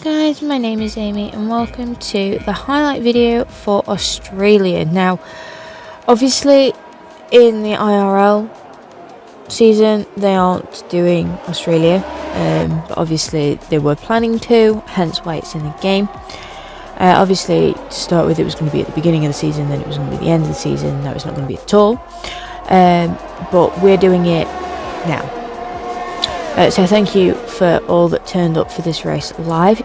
Guys, my name is Amy and welcome to the highlight video for Australia. Now, obviously in the IRL season they aren't doing Australia, but obviously they were planning to, hence why it's in the game. Obviously to start with it was going to be at the beginning of the season, then it was going to be the end of the season. No, it's not going to be at all, but we're doing it now. So thank you for all that turned up for this race live.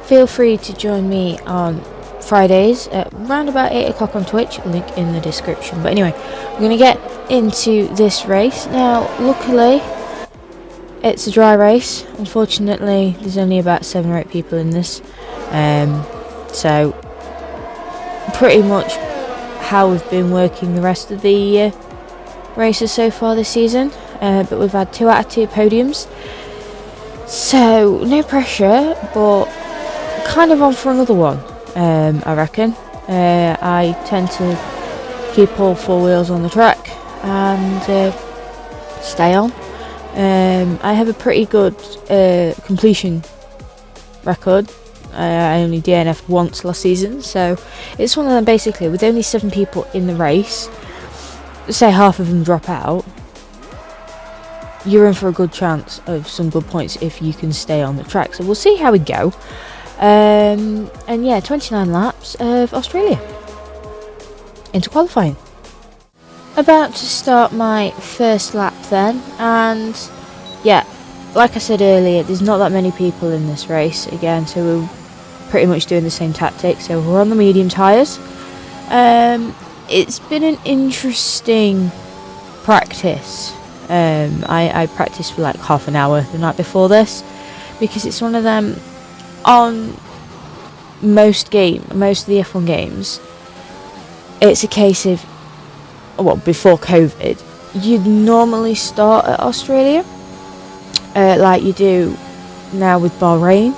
Feel free to join me on Fridays at around about 8 o'clock on Twitch, link in the description. But anyway, we're going to get into this race. Now, luckily, it's a dry race. Unfortunately, there's only about 7 or 8 people in this. So, pretty much how we've been working the rest of the races so far this season. But we've had 2 out of 2 podiums, so no pressure, but kind of on for another one. I reckon. I tend to keep all 4 wheels on the track and stay on. I have a pretty good completion record. I only DNF'd once last season, so it's one of them. Basically, with only 7 people in the race, say half of them drop out, you're in for a good chance of some good points if you can stay on the track. So we'll see how we go. And yeah, 29 laps of Australia into qualifying. About to start my first lap then, and yeah, like I said earlier, there's not that many people in this race again, so we're pretty much doing the same tactic. So we're on the medium tyres. It's been an interesting practice. I practiced for like half an hour the night before this, because it's one of them, on most of the F1 games, it's a case of, well, before COVID, you'd normally start at Australia, like you do now with Bahrain.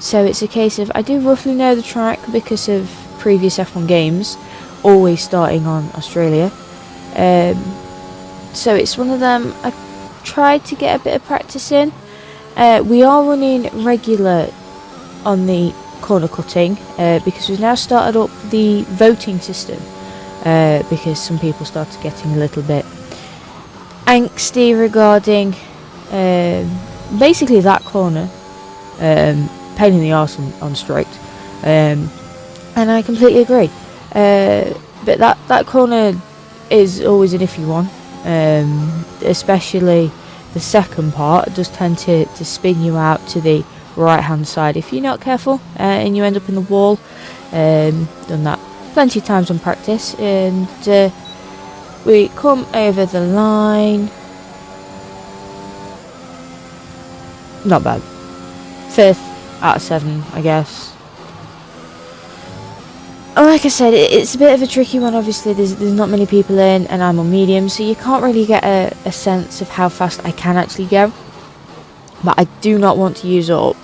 So it's a case of, I do roughly know the track because of previous F1 games, always starting on Australia. So it's one of them, I tried to get a bit of practice in. We are running regular on the corner cutting, because we've now started up the voting system, because some people started getting a little bit angsty regarding basically that corner, pain in the arse on straight, and I completely agree. But that corner is always an iffy one. Especially the second part does tend to spin you out to the right hand side if you're not careful, and you end up in the wall. Done that plenty of times on practice, and we come over the line. Not bad. 5th out of 7, I guess. Like I said, it's a bit of a tricky one. Obviously there's not many people in, and I'm on medium, so you can't really get a sense of how fast I can actually go. But I do not want to use up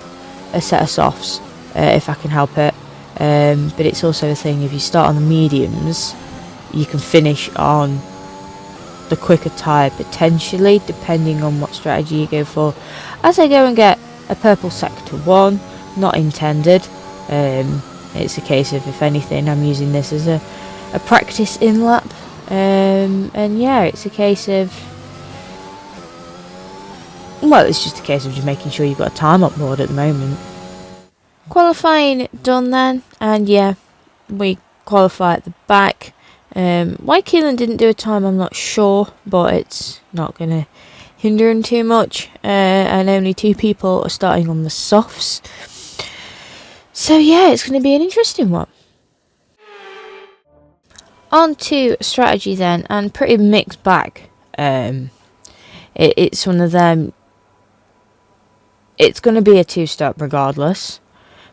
a set of softs if I can help it. But it's also a thing, if you start on the mediums, you can finish on the quicker tyre potentially, depending on what strategy you go for. As I go and get a purple sector 1, not intended. It's a case of, if anything, I'm using this as a practice in lap, and yeah, it's a case of, well, it's just a case of just making sure you've got a time on board at the moment. Qualifying done then, and yeah, we qualify at the back. Why Keelan didn't do a time, I'm not sure, but it's not going to hinder him too much, and only 2 people are starting on the softs. So yeah, it's going to be an interesting one. On to strategy then, and pretty mixed bag. It's one of them, it's going to be a 2-stop regardless,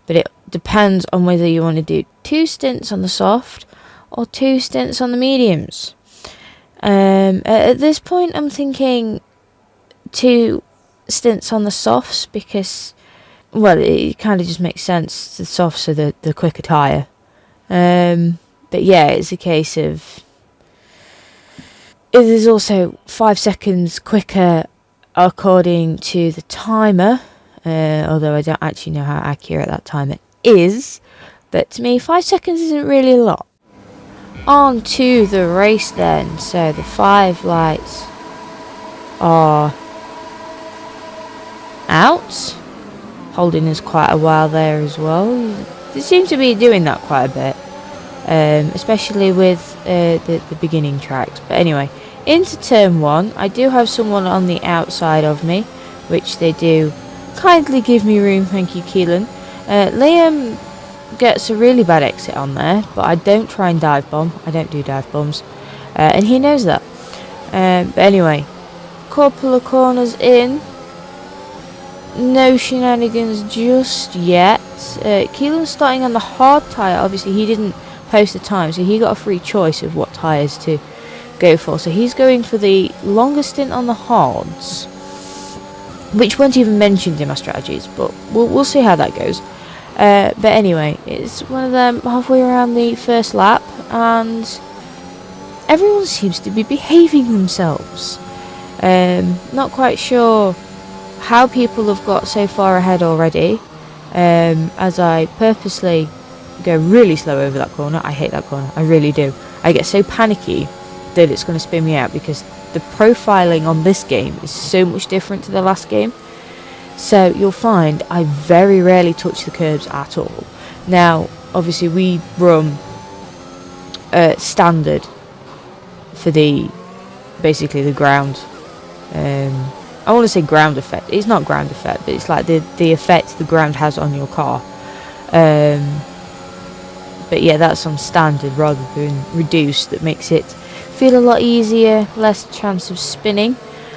but it depends on whether you want to do 2 stints on the soft or 2 stints on the mediums. At this point I'm thinking 2 stints on the softs, because, well, it kind of just makes sense. The softs are the quicker tyre. But yeah, it's a case of, it is also 5 seconds quicker according to the timer, although I don't actually know how accurate that timer is. But to me, 5 seconds isn't really a lot. On to the race then. So the 5 lights are out. Holding us quite a while there as well. They seem to be doing that quite a bit. Especially with the beginning tracks. But anyway, into turn 1. I do have someone on the outside of me, which they do kindly give me room. Thank you, Keelan. Liam gets a really bad exit on there, but I don't try and dive bomb. I don't do dive bombs, and he knows that. But anyway, couple of corners in. No shenanigans just yet. Keelan's starting on the hard tyre. Obviously, he didn't post the time, so he got a free choice of what tyres to go for. So he's going for the longest stint on the hards, which weren't even mentioned in my strategies, but we'll see how that goes. But anyway, it's one of them halfway around the first lap, and everyone seems to be behaving themselves. Not quite sure how people have got so far ahead already, as I purposely go really slow over that corner. I hate that corner, I really do. I get so panicky that it's going to spin me out, because the profiling on this game is so much different to the last game. So you'll find I very rarely touch the curbs at all. Now, obviously we run standard for basically the ground. I want to say ground effect. It's not ground effect, but it's like the effect the ground has on your car. But yeah, that's on standard rather than reduced. That makes it feel a lot easier, less chance of spinning.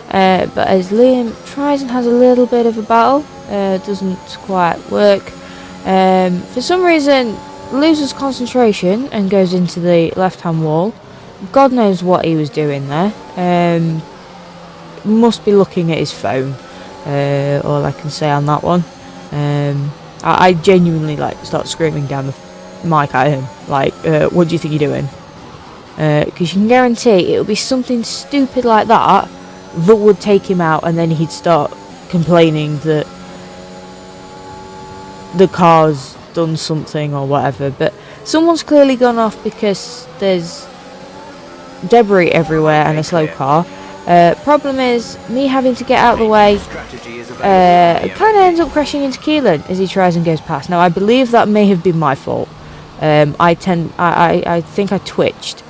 But as Liam tries and has a little bit of a battle, doesn't quite work. For some reason, loses concentration and goes into the left-hand wall. God knows what he was doing there. Must be looking at his phone. All I can say on that one. I genuinely start screaming down the mic at him. What do you think you're doing? Because you can guarantee it'll be something stupid like that would take him out, and then he'd start complaining that the car's done something or whatever. But someone's clearly gone off because there's debris everywhere and a slow car. Problem is, me having to get out of the way kind of ends up crashing into Keelan as he tries and goes past. Now I believe that may have been my fault. I think I twitched,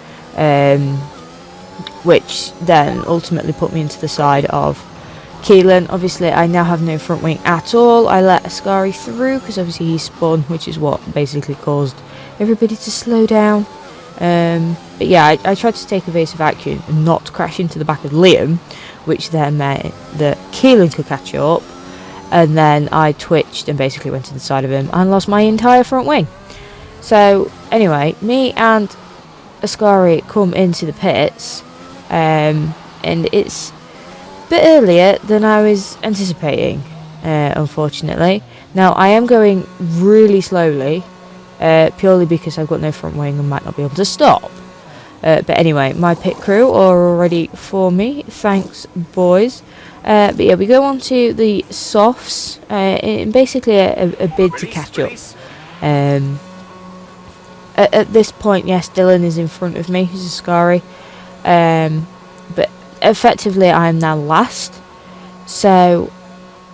which then ultimately put me into the side of Keelan. Obviously I now have no front wing at all. I let Ascari through because obviously he spun, which is what basically caused everybody to slow down. But yeah, I tried to take evasive action and not crash into the back of Liam, which then meant that Keelan could catch up, and then I twitched and basically went to the side of him and lost my entire front wing. So anyway, me and Ascari come into the pits, and it's a bit earlier than I was anticipating, unfortunately. Now I am going really slowly, purely because I've got no front wing and might not be able to stop. But anyway, my pit crew are already for me. Thanks, boys. But yeah, we go on to the softs, in basically a bid to catch up. At this point, yes, Dylan is in front of me. He's a Ascari. But effectively, I am now last. So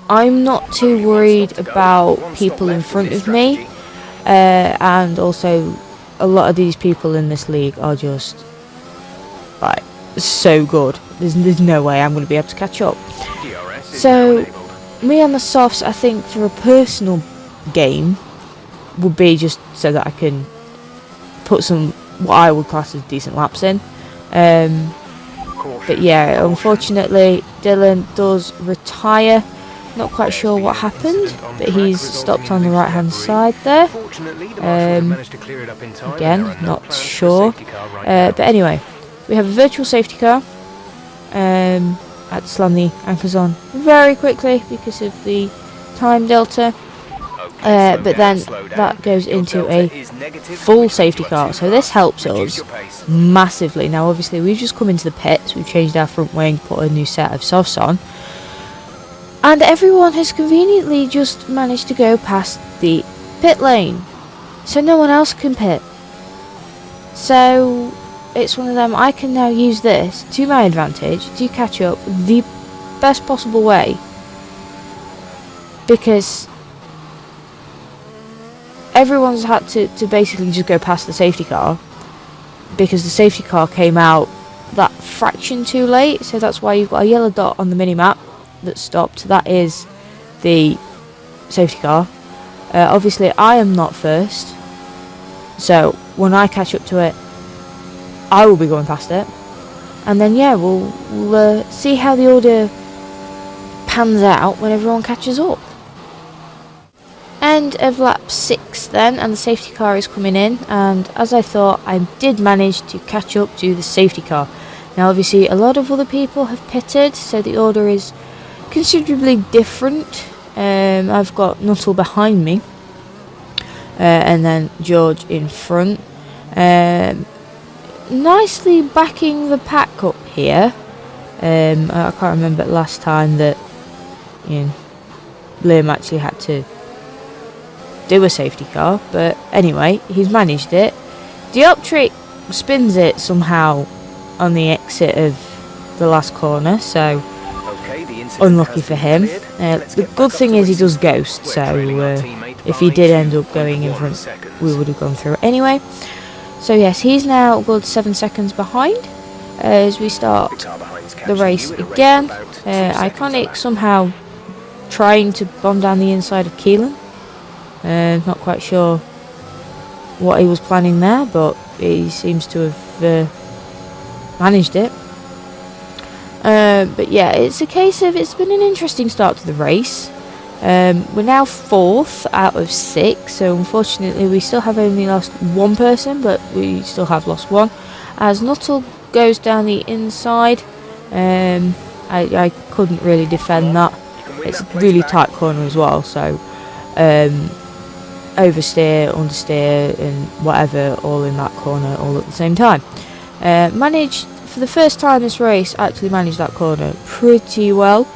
I'm not too worried about people in front of me. And also, a lot of these people in this league are just so good. There's no way I'm going to be able to catch up. So me on the softs, I think for a personal game would be just so that I can put some what I would class as decent laps in. But yeah, unfortunately Dylan does retire. Not quite sure what happened, but he's stopped on the right hand side there. Again, not sure. But anyway, we have a virtual safety car. I had to slam the anchors on very quickly because of the time delta. But then that goes into a full safety car, so this helps us massively. Now obviously we've just come into the pits, we've changed our front wing, put a new set of softs on, And everyone has conveniently just managed to go past the pit lane, so no one else can pit. So it's one of them. I can now use this to my advantage to catch up the best possible way, because everyone's had to basically just go past the safety car, because the safety car came out that fraction too late. So that's why you've got a yellow dot on the mini-map that stopped. That is the safety car. Obviously I am not first, so when I catch up to it, I will be going past it, and then yeah, we'll see how the order pans out when everyone catches up. End of lap 6 then, and the safety car is coming in, and as I thought, I did manage to catch up to the safety car. Now obviously a lot of other people have pitted, so the order is considerably different. I've got Nuttall behind me, and then George in front, nicely backing the pack up here. I can't remember last time that Liam actually had to do a safety car, but anyway, he's managed it. Dioptric spins it somehow on the exit of the last corner, so unlucky for him. The good thing is he does ghost, so if he did end up going in front, we would have gone through it anyway. So yes, he's now good 7 seconds behind as we start the race again. Iconic somehow trying to bomb down the inside of Keelan. Not quite sure what he was planning there, but he seems to have managed it. But yeah, it's a case of, it's been an interesting start to the race. We're now 4th out of 6, so unfortunately we still have only lost one person, but we still have lost one, as Nuttall goes down the inside. I couldn't really defend that. It's a really tight corner as well, so oversteer, understeer and whatever, all in that corner all at the same time. Managed, for the first time this race, actually managed that corner pretty well.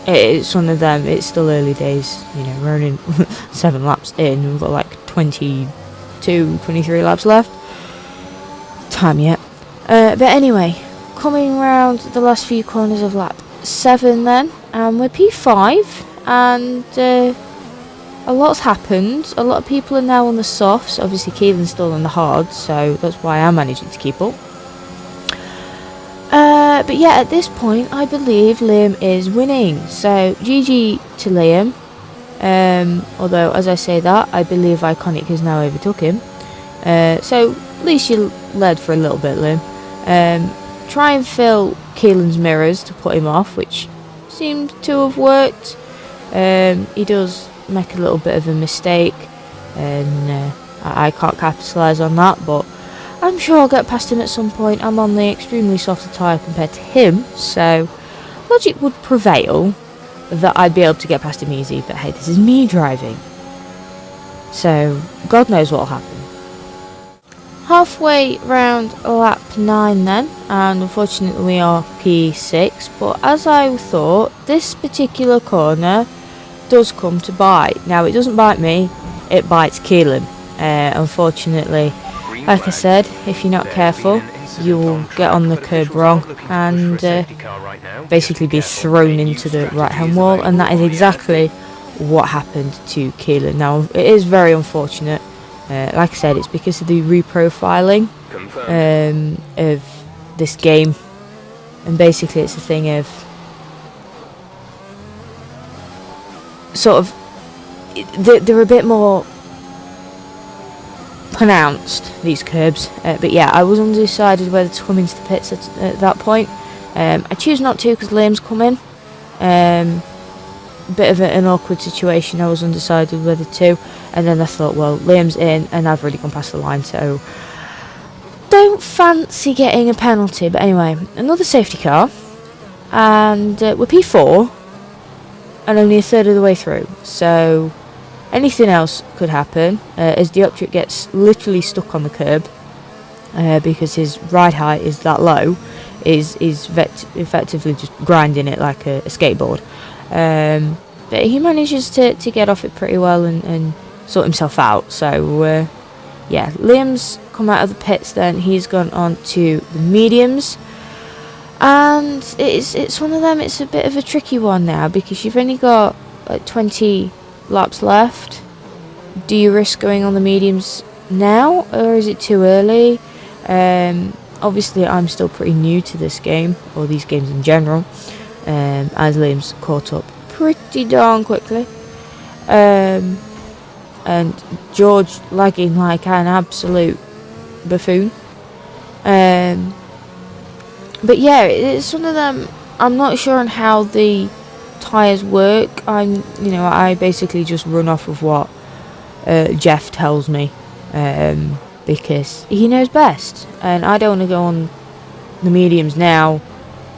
It's one of them, it's still early days, we're only 7 laps in, we've got like 22, 23 laps left. Time yet. But anyway, coming round the last few corners of lap 7 then, and we're P5, and a lot's happened. A lot of people are now on the softs. Obviously Keelan's still on the hards, so that's why I'm managing to keep up. But yeah, at this point I believe Liam is winning, so GG to Liam. Although as I say that, I believe Iconic has now overtook him, so at least you led for a little bit, Liam. Try and fill Keelan's mirrors to put him off, which seems to have worked. He does make a little bit of a mistake, and I can't capitalise on that, but I'm sure I'll get past him at some point. I'm on the extremely softer tyre compared to him, so logic would prevail that I'd be able to get past him easy, but hey, this is me driving, so God knows what'll happen. Halfway round lap 9 then, and unfortunately we are P6, but as I thought, this particular corner does come to bite. Now it doesn't bite me, it bites Keelan. Unfortunately, like I said, if you're not careful, you will get on the curb wrong and basically be thrown into the right hand wall, and that is exactly what happened to Keelan. Now it is very unfortunate. Like I said, it's because of the reprofiling of this game, and basically it's a thing of sort of they're a bit more pronounced, these curbs, but yeah, I was undecided whether to come into the pits at that point. I choose not to because Liam's coming. Bit of an awkward situation. I was undecided whether to, and then I thought, well, Liam's in and I've already gone past the line, so don't fancy getting a penalty. But anyway, another safety car, and we're P4 and only a third of the way through, so anything else could happen, as Dioptric gets literally stuck on the curb because his ride height is that low. is effectively just grinding it like a skateboard. But he manages to get off it pretty well and sort himself out. So yeah, Liam's come out of the pits then. He's gone on to the mediums. And it's one of them, it's a bit of a tricky one now because you've only got like 20 laps left. Do you risk going on the mediums now, or is it too early? Obviously I'm still pretty new to this game, or these games in general, as Liam's caught up pretty darn quickly. And George lagging like an absolute buffoon. But yeah, it's one of them. I'm not sure on how the tyres work. I basically just run off of what Jeff tells me, because he knows best, and I don't want to go on the mediums now,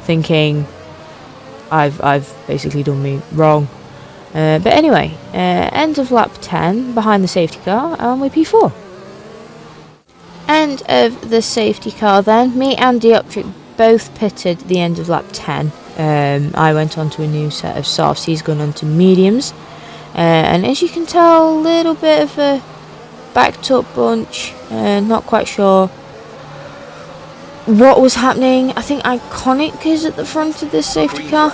thinking I've basically done me wrong. But anyway, end of lap 10 behind the safety car, and we're P4. End of the safety car then. Me and Dioptric both pitted the end of lap 10. I went on to a new set of softs. He's gone on to mediums. And as you can tell, a little bit of a backed up bunch. Not quite sure what was happening. I think Iconic is at the front of this safety car.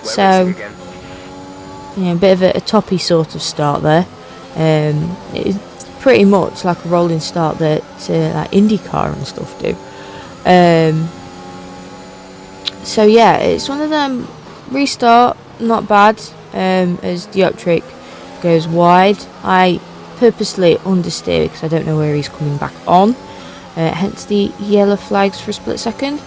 So, a bit of a toppy sort of start there. It's pretty much like a rolling start that like IndyCar and stuff do. So yeah, it's one of them. Restart, not bad. As Dioptric goes wide, I purposely understeer because I don't know where he's coming back on. Hence the yellow flags for a split second.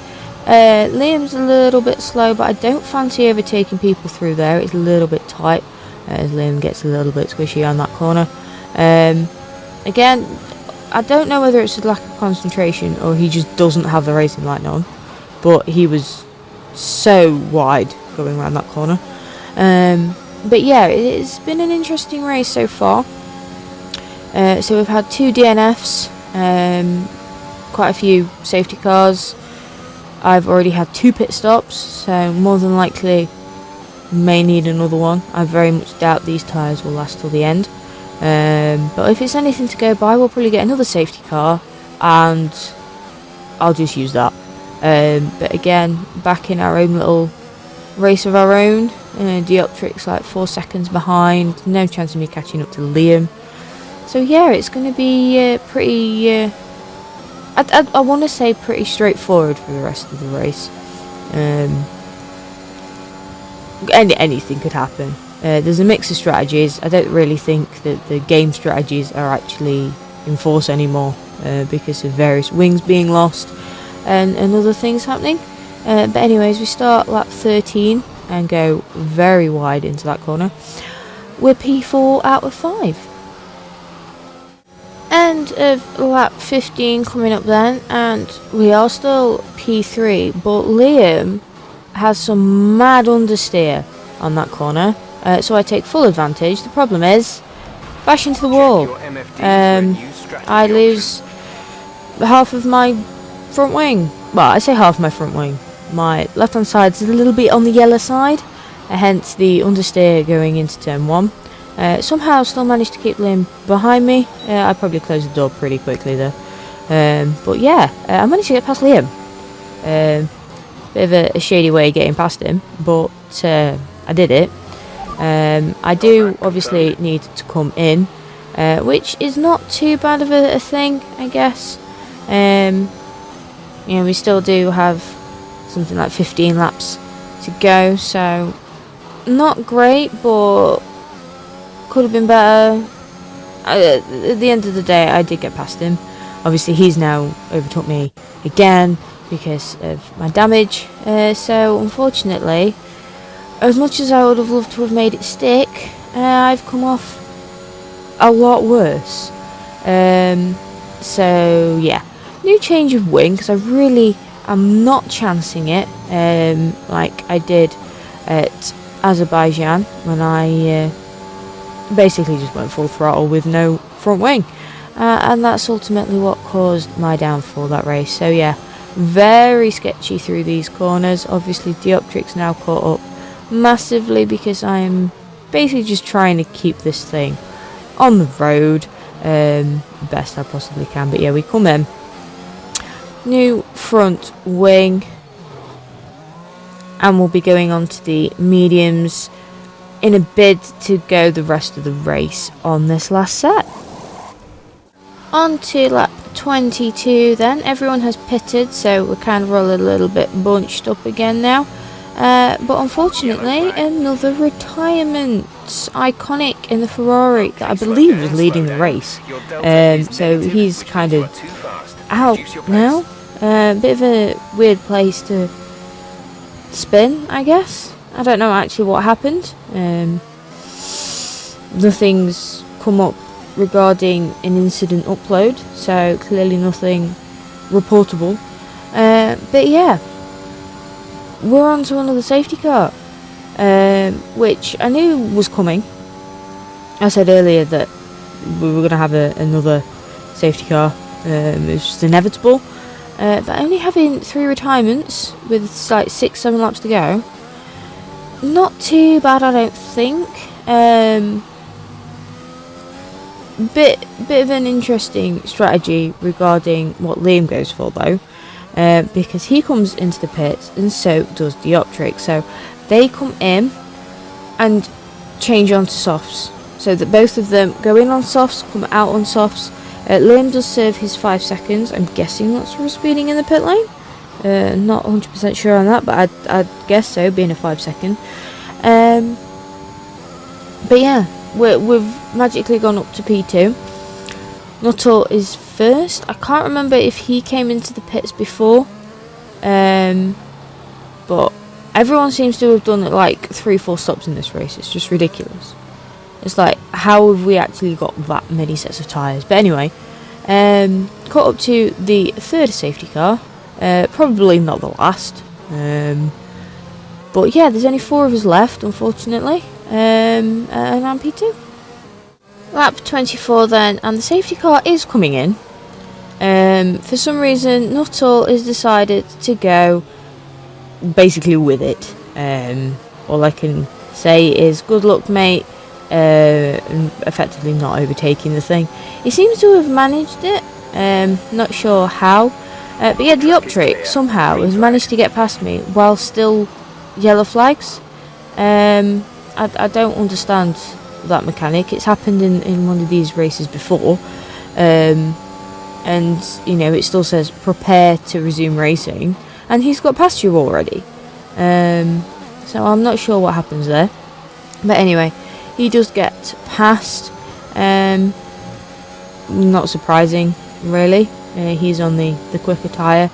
Liam's a little bit slow, but I don't fancy overtaking people through there. It's a little bit tight as Liam gets a little bit squishy on that corner. Again, I don't know whether it's a lack of concentration or he just doesn't have the racing light on, but he was so wide going around that corner. But yeah, it's been an interesting race so far. So we've had 2 DNFs, quite a few safety cars. I've already had 2 pit stops, so more than likely may need another one. I very much doubt these tyres will last till the end. But if it's anything to go by, we'll probably get another safety car and I'll just use that. But again, back in our own little race of our own. Dioptric's like 4 seconds behind. No chance of me catching up to Liam. So yeah, it's going to be pretty... I want to say pretty straightforward for the rest of the race. Anything could happen. There's a mix of strategies. I don't really think that the game strategies are actually in force anymore because of various wings being lost and other things happening. But anyways, we start lap 13 and go very wide into that corner. We're P4 out of 5. End of lap 15 coming up then, and we are still P3, but Liam has some mad understeer on that corner, so I take full advantage. The problem is, bash into the wall. I lose half of my front wing. Well, I say half of my front wing. My left hand side is a little bit on the yellow side, hence the understeer going into turn 1. Somehow still managed to keep Liam behind me. I probably closed the door pretty quickly though. But yeah, I managed to get past Liam. Bit of a shady way of getting past him, but I did it. I do obviously need to come in, which is not too bad of a thing, I guess. We still do have something like 15 laps to go, so not great, but could have been better. At the end of the day, I did get past him. Obviously, he's now overtook me again because of my damage. So, unfortunately, as much as I would have loved to have made it stick, I've come off a lot worse. So, yeah. New change of wing, because I really am not chancing it like I did at Azerbaijan when I basically just went full throttle with no front wing. And that's ultimately what caused my downfall that race. So yeah, Very sketchy through these corners. Obviously Dioptric's now caught up massively because I'm basically just trying to keep this thing on the road best I possibly can. But yeah, we come in. New front wing. And we'll be going on to the mediums in a bid to go the rest of the race on this last set. On to lap 22 then. Everyone has pitted, so we're kind of all a little bit bunched up again now. But unfortunately, another retirement. Iconic in the Ferrari that I believe was leading the race. So he's kind of out now. Bit of a weird place to spin, I guess. I don't know actually what happened. Nothing's come up regarding an incident upload, so clearly nothing reportable. But yeah, we're on to another safety car, which I knew was coming. I said earlier that we were going to have another safety car. It was just inevitable. But only having 3 retirements with like 6-7 laps to go, not too bad I don't think. Bit of an interesting strategy regarding what Liam goes for though, because he comes into the pits and so does Dioptric. So they come in and change onto softs, so that both of them go in on softs, come out on softs. Liam does serve his 5 seconds. I'm guessing that's for speeding in the pit lane. Not 100% sure on that, but I'd guess so, being a 5 second. But yeah, we've magically gone up to P2. Nuttall is first. I can't remember if he came into the pits before. But everyone seems to have done like 3-4 stops in this race. It's just ridiculous. It's like, how have we actually got that many sets of tyres? But anyway, caught up to the 3rd safety car. Probably not the last. But yeah, there's only 4 of us left, unfortunately. And I'm P2. Lap 24 then, and the safety car is coming in. For some reason, Nuttall has decided to go basically with it. All I can say is good luck, mate. And effectively not overtaking the thing. He seems to have managed it, not sure how, but yeah, Dioptric somehow has managed to get past me while still yellow flags. I don't understand that mechanic. It's happened in one of these races before, and you know, it still says prepare to resume racing, and he's got past you already. So I'm not sure what happens there, but anyway, he does get past. Not surprising, really. He's on the quicker tyre,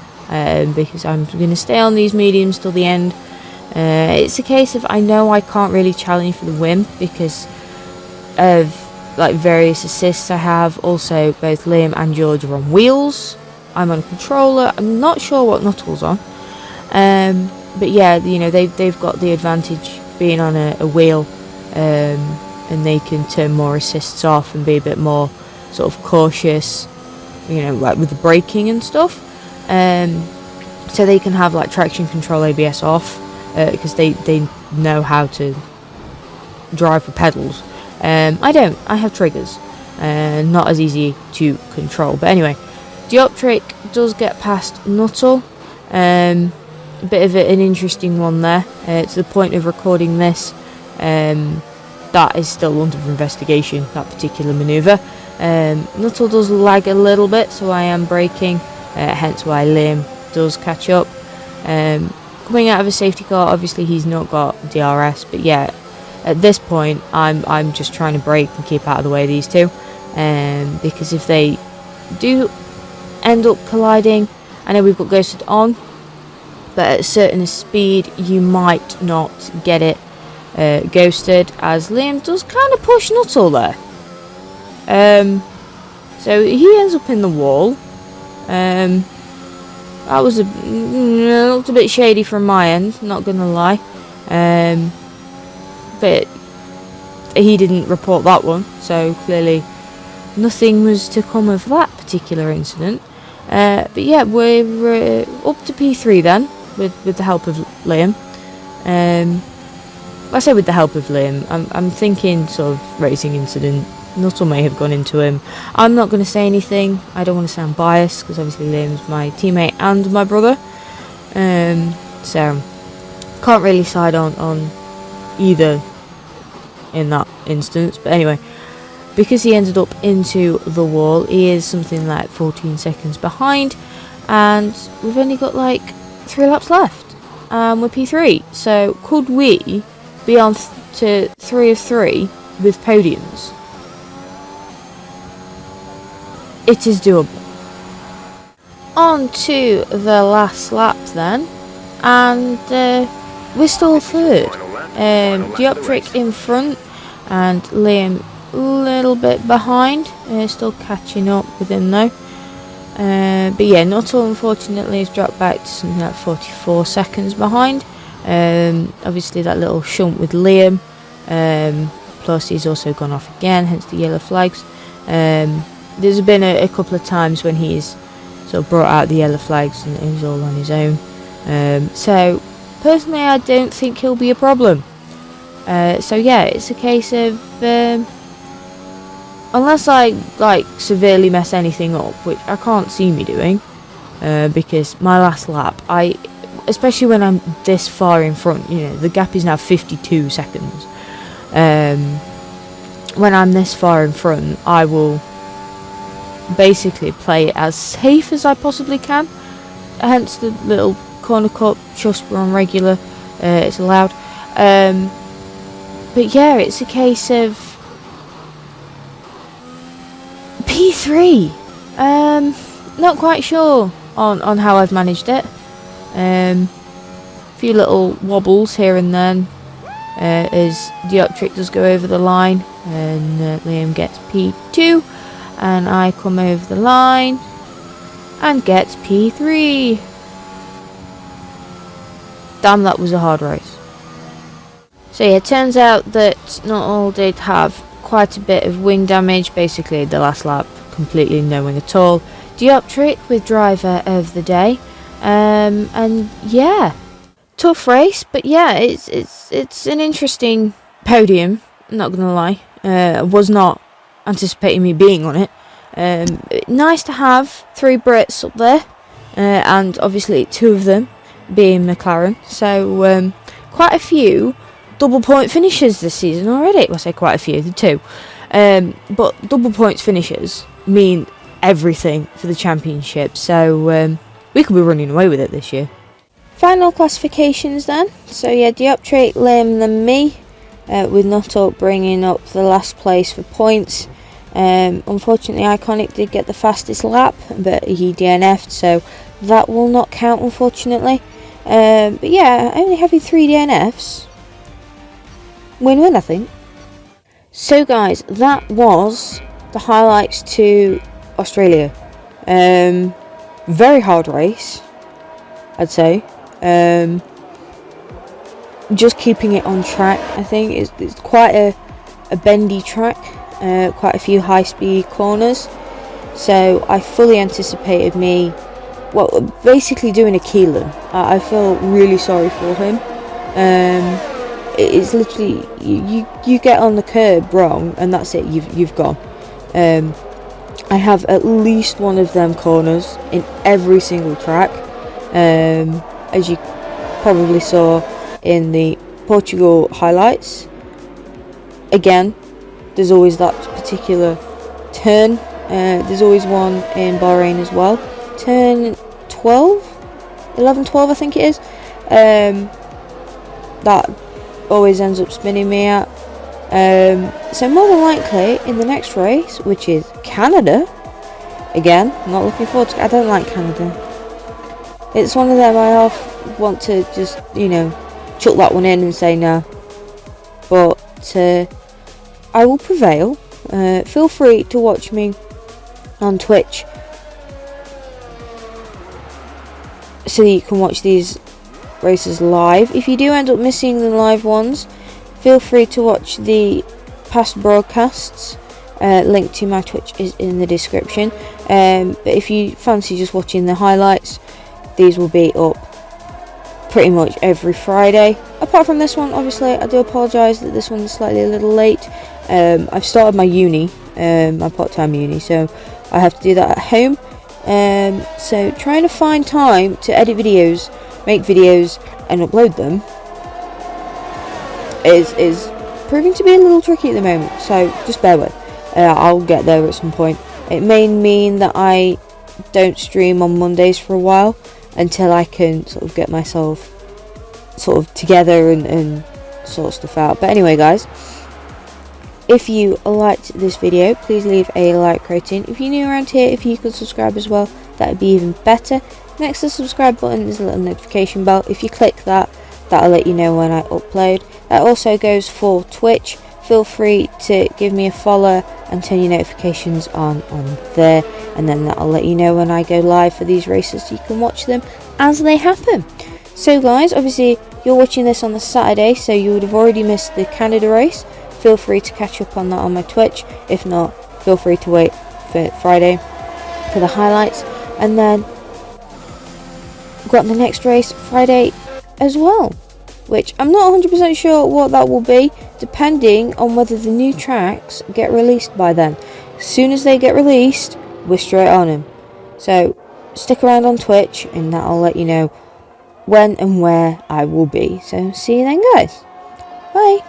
because I'm going to stay on these mediums till the end. It's a case of I know I can't really challenge for the win because of like various assists I have. Also, both Liam and George are on wheels. I'm on a controller. I'm not sure what Nuttall's on. But yeah, you know, they've got the advantage being on a wheel. And they can turn more assists off and be a bit more sort of cautious, you know, like with the braking and stuff. So they can have like traction control ABS off, because they know how to drive for pedals. I don't. I have triggers. Not as easy to control. But anyway, Dioptric does get past Nuttall. A bit of an interesting one there. To the point of recording this, that is still under investigation, that particular manoeuvre. Nuttall does lag a little bit, so I am braking, hence why Liam does catch up. Coming out of a safety car, obviously he's not got DRS, but yeah, at this point I'm just trying to brake and keep out of the way of these two, because if they do end up colliding, I know we've got Ghosted on, but at a certain speed you might not get it ghosted, as Liam does kind of push Nuttall there. So he ends up in the wall. That was looked a bit shady from my end, not gonna lie. But he didn't report that one, so clearly nothing was to come of that particular incident. But yeah, we're up to P3 then, with the help of Liam. I say with the help of Liam, I'm thinking sort of racing incident. Nuttall may have gone into him. I'm not going to say anything. I don't want to sound biased, because obviously Liam's my teammate and my brother. So can't really side on either in that instance. But anyway, because he ended up into the wall, he is something like 14 seconds behind, and we've only got like 3 laps left. We're P3, so could we be on to 3 of 3 with podiums? It is doable. On to the last lap then, and we're still third. Dioptric in front, and Liam a little bit behind, still catching up with him though. But yeah, Nuttall unfortunately has dropped back to something like 44 seconds behind. Obviously that little shunt with Liam, plus he's also gone off again, hence the yellow flags. There's been a couple of times when he's sort of brought out the yellow flags and he's all on his own. So personally I don't think he'll be a problem. So yeah, it's a case of unless I like severely mess anything up, which I can't see me doing, because my last lap, especially when I'm this far in front, you know, the gap is now 52 seconds. When I'm this far in front, I will basically play it as safe as I possibly can. Hence the little corner cut, just run regular, it's allowed. But yeah, it's a case of P3. Not quite sure on how I've managed it. Few little wobbles here and then, as Dioptric does go over the line, and Liam gets P2, and I come over the line and get P3. Damn, that was a hard race. So yeah, it turns out that Nuttall did have quite a bit of wing damage. Basically the last lap, completely no wing at all. Dioptric with driver of the day. And yeah, tough race, but yeah, it's an interesting podium, I'm not gonna lie. I was not anticipating me being on it. Nice to have 3 Brits up there, and obviously 2 of them being McLaren, so quite a few double point finishes this season already. Well, I say quite a few, the 2, but double points finishes mean everything for the championship, so we could be running away with it this year. Final classifications then. So yeah, Dioptric, Liam, then me, with Nuttall bringing up the last place for points. Unfortunately, Iconic did get the fastest lap, but he DNF'd, so that will not count, unfortunately. But yeah, only having 3 DNFs. Win-win, I think. So guys, that was the highlights to Australia. Very hard race, I'd say. Just keeping it on track, I think it's quite a bendy track, quite a few high speed corners, so I fully anticipated me basically doing a keeler. I feel really sorry for him. It's literally you get on the curb wrong and that's it, you've gone. I have at least one of them corners in every single track, as you probably saw in the Portugal highlights. Again, there's always that particular turn. There's always one in Bahrain as well. Turn 11, 12 I think it is. That always ends up spinning me out. So more than likely in the next race, which is Canada, again, I'm not looking forward to. I don't like Canada. It's one of them I half want to just, chuck that one in and say no. But I will prevail. Feel free to watch me on Twitch so that you can watch these races live. If you do end up missing the live ones, feel free to watch the past broadcasts. Link to my Twitch is in the description. But if you fancy just watching the highlights, these will be up pretty much every Friday. Apart from this one, obviously, I do apologise that this one's slightly a little late. I've started my uni, my part-time uni, so I have to do that at home. So trying to find time to edit videos, make videos, and upload them is proving to be a little tricky at the moment. So just bear with. I'll get there at some point. It may mean that I don't stream on Mondays for a while until I can sort of get myself sort of together and sort stuff out. But anyway, guys, if you liked this video, please leave a like rating. If you're new around here, if you could subscribe as well, that would be even better. Next to the subscribe button is a little notification bell. If you click that, that'll let you know when I upload. That also goes for Twitch. Feel free to give me a follow and turn your notifications on there, and then that'll let you know when I go live for these races, so you can watch them as they happen. So guys, obviously you're watching this on the Saturday, so you would have already missed the Canada race. Feel free to catch up on that on my Twitch. If not, feel free to wait for Friday for the highlights, and then we've got the next race Friday as well, which I'm not 100% sure what that will be, depending on whether the new tracks get released by then. As soon as they get released, we're straight on them. So stick around on Twitch, and that'll let you know when and where I will be. So see you then, guys. Bye.